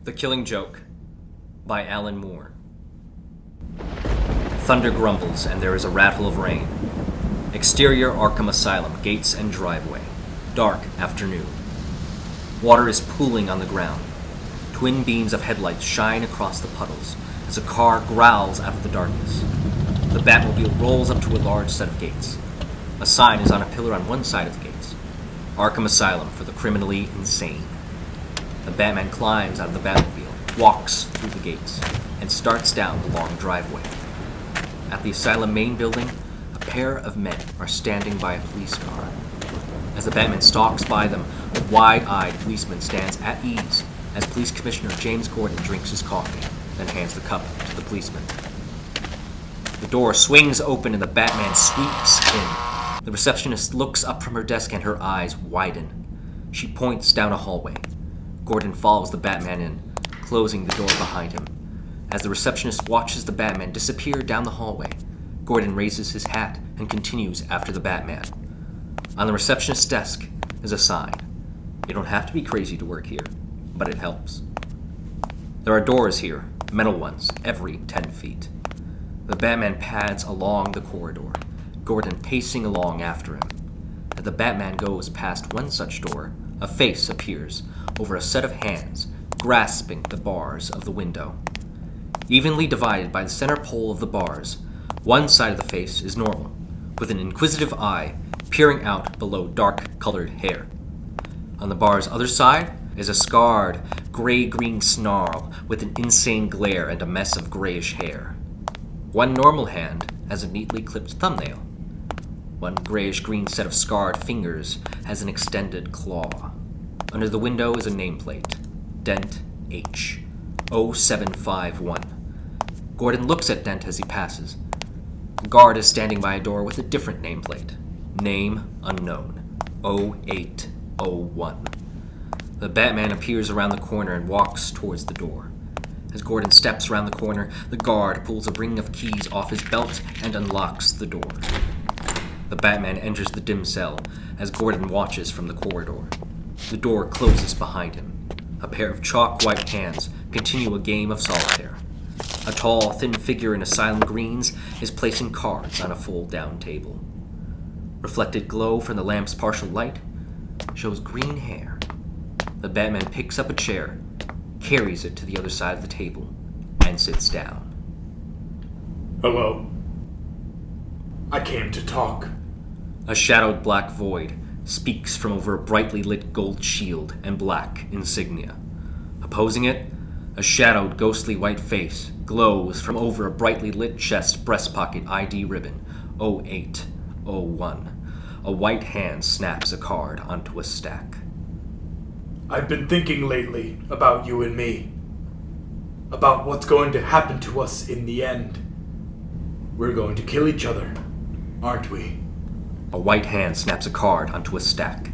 The Killing Joke by Alan Moore. Thunder grumbles and there is a rattle of rain. Exterior Arkham Asylum, gates and driveway. Dark afternoon. Water is pooling on the ground. Twin beams of headlights shine across the puddles as a car growls out of the darkness. The Batmobile rolls up to a large set of gates. A sign is on a pillar on one side of the gates. Arkham Asylum for the criminally insane. The Batman climbs out of the Batmobile, walks through the gates, and starts down the long driveway. At the asylum main building, a pair of men are standing by a police car. As the Batman stalks by them, a wide-eyed policeman stands at ease as Police Commissioner James Gordon drinks his coffee, then hands the cup to the policeman. The door swings open and the Batman sweeps in. The receptionist looks up from her desk and her eyes widen. She points down a hallway. Gordon follows the Batman in, closing the door behind him. As the receptionist watches the Batman disappear down the hallway, Gordon raises his hat and continues after the Batman. On the receptionist's desk is a sign. You don't have to be crazy to work here, but it helps. There are doors here, metal ones, every 10 feet. The Batman pads along the corridor, Gordon pacing along after him. As the Batman goes past one such door, a face appears over a set of hands, grasping the bars of the window. Evenly divided by the center pole of the bars, one side of the face is normal, with an inquisitive eye peering out below dark-colored hair. On the bar's other side is a scarred, gray-green snarl with an insane glare and a mess of grayish hair. One normal hand has a neatly clipped thumbnail. One grayish-green set of scarred fingers has an extended claw. Under the window is a nameplate, Dent H, 0751. Gordon looks at Dent as he passes. A guard is standing by a door with a different nameplate, name unknown, 0801. The Batman appears around the corner and walks towards the door. As Gordon steps around the corner, the guard pulls a ring of keys off his belt and unlocks the door. The Batman enters the dim cell as Gordon watches from the corridor. The door closes behind him. A pair of chalk-white hands continue a game of solitaire. A tall, thin figure in asylum greens is placing cards on a fold-down table. Reflected glow from the lamp's partial light shows green hair. The Batman picks up a chair, carries it to the other side of the table, and sits down. Hello. I came to talk. A shadowed black void speaks from over a brightly lit gold shield and black insignia. Opposing it, a shadowed ghostly white face glows from over a brightly lit chest breast pocket ID ribbon, 0801. A white hand snaps a card onto a stack. I've been thinking lately about you and me. About what's going to happen to us in the end. We're going to kill each other, aren't we? A white hand snaps a card onto a stack.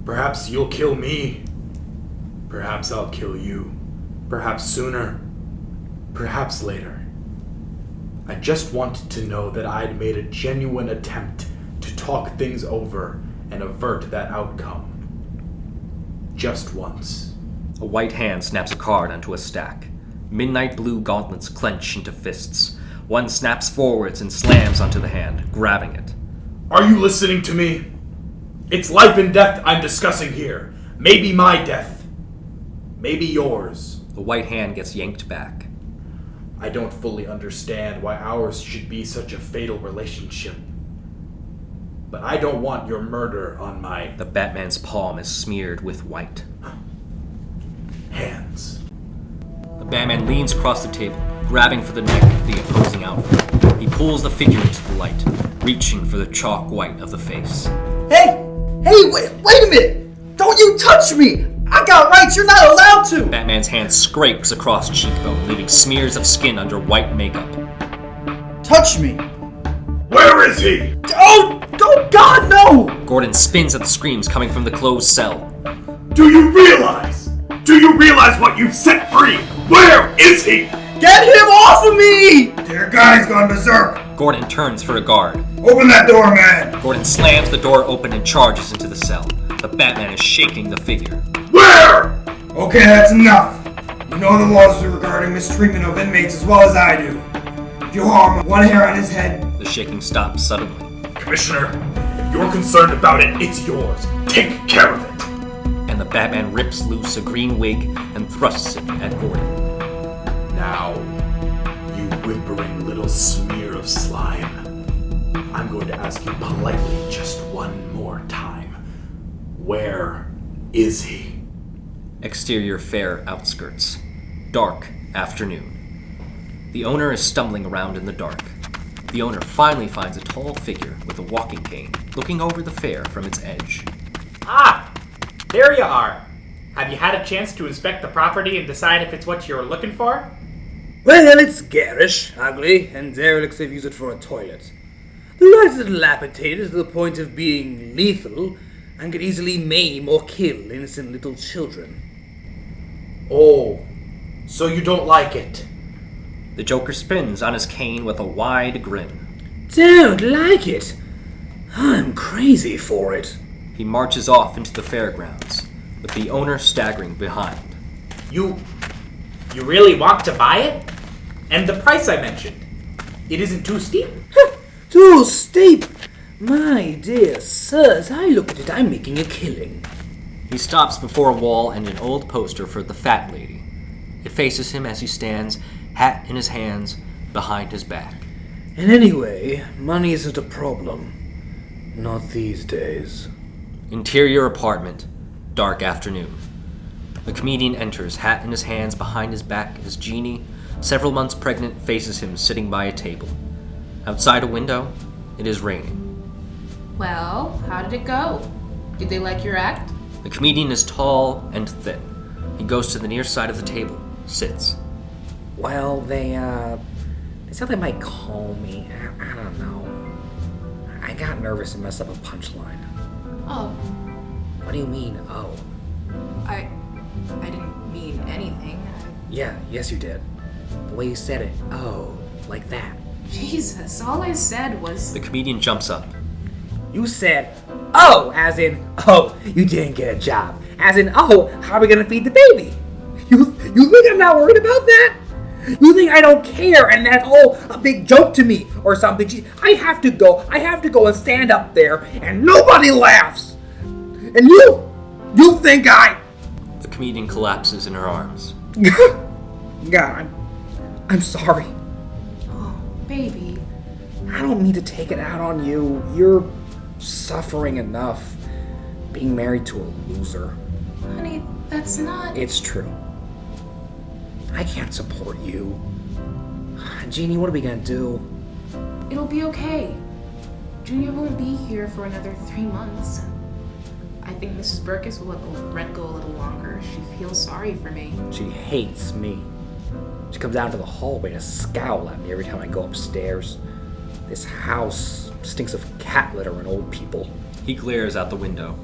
Perhaps you'll kill me. Perhaps I'll kill you. Perhaps sooner. Perhaps later. I just wanted to know that I'd made a genuine attempt to talk things over and avert that outcome. Just once. A white hand snaps a card onto a stack. Midnight blue gauntlets clench into fists. One snaps forwards and slams onto the hand, grabbing it. Are you listening to me? It's life and death I'm discussing here. Maybe my death. Maybe yours. The white hand gets yanked back. I don't fully understand why ours should be such a fatal relationship. But I don't want your murder on my... The Batman's palm is smeared with white. hands. The Batman leans across the table, grabbing for the neck of the opposing outfit. He pulls the figure into the light, reaching for the chalk white of the face. Hey, wait a minute! Don't you touch me! I got rights you're not allowed to! Batman's hand scrapes across cheekbone, leaving smears of skin under white makeup. Touch me! Where is he? Oh, God, no! Gordon spins at the screams coming from the closed cell. Do you realize? Do you realize what you've set free? Where is he? Get him off of me! Your guy's gone berserk. Gordon turns for a guard. Open that door, man. Gordon slams the door open and charges into the cell. The Batman is shaking the figure. Where? Okay, that's enough. You know the laws regarding mistreatment of inmates as well as I do. If you harm one hair on his head... The shaking stops suddenly. Commissioner, if you're concerned about it, it's yours. Take care of it. And the Batman rips loose a green wig and thrusts it at Gordon. Now, you whimpering little smear of slime. I'm going to ask you politely just one more time. Where is he? Exterior fair outskirts. Dark afternoon. The owner is stumbling around in the dark. The owner finally finds a tall figure with a walking cane looking over the fair from its edge. Ah, there you are. Have you had a chance to inspect the property and decide if it's what you're looking for? Well, it's garish, ugly, and derelicts have used it for a toilet. The lights are dilapidated to the point of being lethal and could easily maim or kill innocent little children. Oh, so you don't like it? The Joker spins on his cane with a wide grin. Don't like it. I'm crazy for it. He marches off into the fairgrounds, with the owner staggering behind. You really want to buy it? And the price I mentioned, it isn't too steep? Too steep. My dear sir, as I look at it, I'm making a killing. He stops before a wall and an old poster for the Fat Lady. It faces him as he stands, hat in his hands, behind his back. And anyway, money isn't a problem. Not these days. Interior apartment, dark afternoon. The comedian enters, hat in his hands, behind his back as Jeannie, several months pregnant, faces him sitting by a table. Outside a window, it is raining. Well, how did it go? Did they like your act? The comedian is tall and thin. He goes to the near side of the table, sits. Well, they said they might call me. I don't know. I got nervous and messed up a punchline. Oh, What do you mean, oh? I didn't mean anything. Yeah, yes you did. The way you said it, oh, like that. Jesus, all I said was... The comedian jumps up. You said, oh, as in, oh, you didn't get a job. As in, oh, how are we gonna feed the baby? You think I'm not worried about that? You think I don't care and that's all a big joke to me or something? Gee, I have to go and stand up there and nobody laughs. And you think I... The comedian collapses in her arms. God, I'm sorry. Oh, baby. I don't mean to take it out on you. You're suffering enough being married to a loser. Honey, that's not... It's true. I can't support you. Jeannie, what are we gonna do? It'll be okay. Junior won't be here for another 3 months. I think Mrs. Burkus will let the rent go a little longer. She feels sorry for me. She hates me. She comes out to the hallway to scowl at me every time I go upstairs. This house stinks of cat litter and old people. He glares out the window.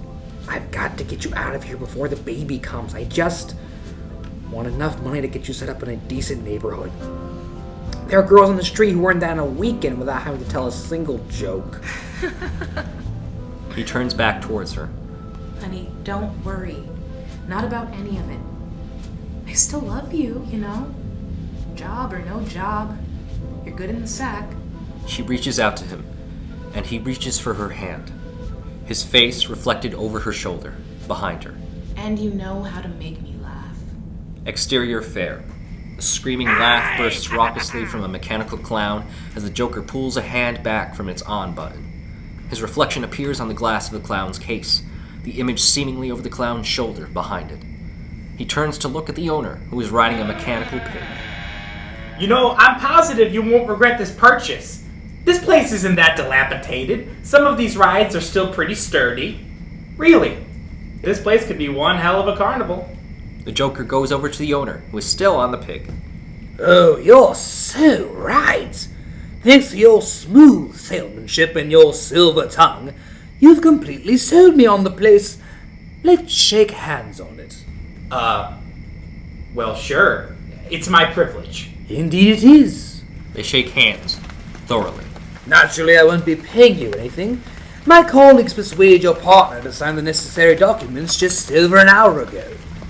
I've got to get you out of here before the baby comes. I just want enough money to get you set up in a decent neighborhood. There are girls on the street who earn that in a weekend without having to tell a single joke. He turns back towards her. Honey, don't worry. Not about any of it. I still love you, you know? Job or no job. You're good in the sack. She reaches out to him, and he reaches for her hand. His face reflected over her shoulder, behind her. And you know how to make me laugh. Exterior fair. A screaming laugh bursts raucously from a mechanical clown as the Joker pulls a hand back from its on button. His reflection appears on the glass of the clown's case, the image seemingly over the clown's shoulder behind it. He turns to look at the owner, who is riding a mechanical pig. You know, I'm positive you won't regret this purchase. This place isn't that dilapidated. Some of these rides are still pretty sturdy. Really, this place could be one hell of a carnival. The Joker goes over to the owner, who is still on the pig. Oh, you're so right. Thanks to your smooth salesmanship and your silver tongue, you've completely sold me on the place. Let's shake hands on it. Well, sure. It's my privilege. Indeed it is. They shake hands, thoroughly. Naturally, I won't be paying you anything. My colleagues persuaded your partner to sign the necessary documents just over an hour ago.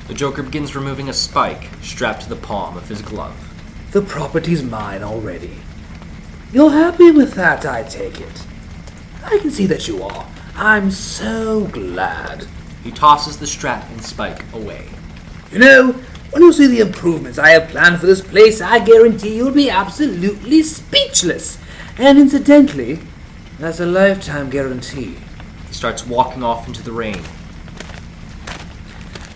The Joker begins removing a spike strapped to the palm of his glove. The property's mine already. You're happy with that, I take it. I can see that you are. I'm so glad. He tosses the strap and spike away. You know, when you see the improvements I have planned for this place, I guarantee you'll be absolutely speechless. And incidentally, that's a lifetime guarantee. He starts walking off into the rain.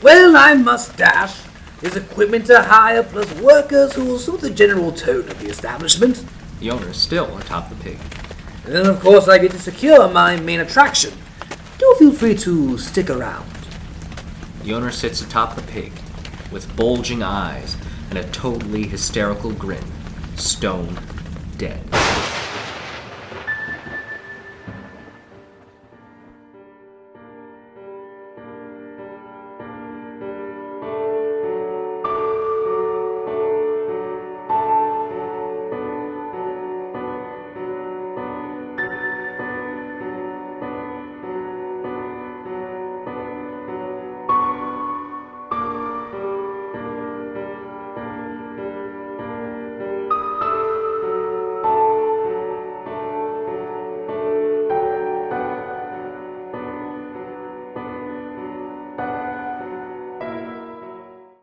Well, I must dash. There's equipment to hire, plus workers who will suit the general tone of the establishment. The owner is still atop the pig. And then, of course, I get to secure my main attraction. Do feel free to stick around. The owner sits atop the pig, with bulging eyes and a totally hysterical grin, stone dead.